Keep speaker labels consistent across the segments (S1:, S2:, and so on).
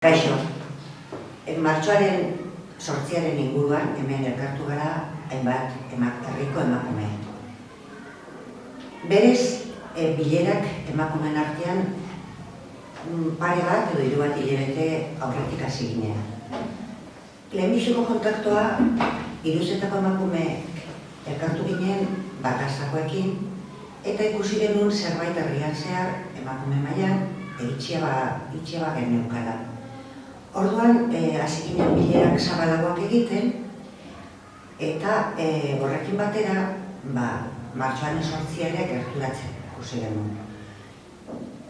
S1: Kaixo, martxoaren 8 inguruan hemen elkartu gara hainbat herriko emakume. Berez, bilerak emakumeen artean pare bat edo 3 hilabete aurretik hasi ginean. Lehenbiziko kontaktua Iruzetako emakumeek elkartu ginen bakasakoekin eta ikusi genuen zerbait herrian zehar emakume mailan itxia geneukala. Orduan, hasi ginen bilerak zabalagoak egiten, eta horrekin batera, martxoaren 8 ere gerturatzen ikusi genuen.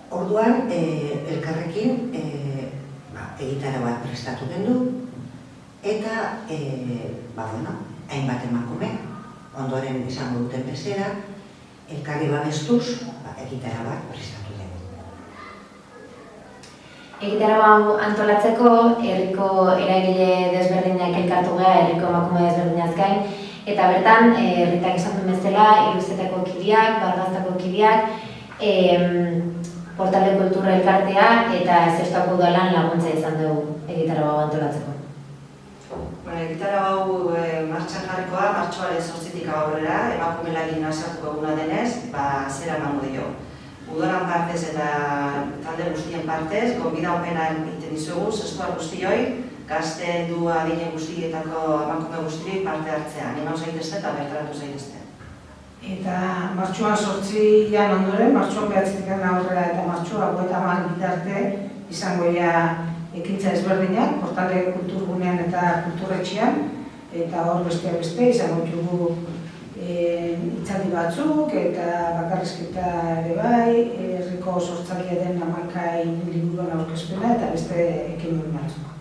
S1: Orduan, elkarrekin egitara bat prestatu gendu, eta hainbat emakume, ondoren izango duten bezera, elkarri babestuz, egitara bat prestatu gendu.
S2: Egitarau hau antolatzeko, herriko eragile desberdinak elkartu gara, herriko emakume desberdinaz gain, eta bertan, herritak esan duen bezala, Iruzetako kideak, Bargaztako kideak, Portalde Kultura elkartea eta Zestako udalan laguntza izan dugu egitarau hau antolatzeko.
S3: Egitarau hau martxan jarrikoa, martxoaren 8tik aurrera, emakume lagin nasartuko eguna denez, zera emango dio. Udalan partez eta talde guztien partez, gonbida opena egiten dizugu, zestoak guztioi, gazte du adine guztietako emakume guztioi parte hartzea, animau zaitezte eta bertaratu zaitezte.
S4: Eta martxoan 8 ondoren, martxoan 9 aurrera eta martxoan 30 bitarte izango ekintza ezberdinak, Portalde Kulturgunean eta Kulturretxean, eta hor beste izango dugu hitzaldi batzuk eta bakarrizketa ere bai, herriko sortzailea den 11 liburuan aurkezpena eta beste ekimen batzuk.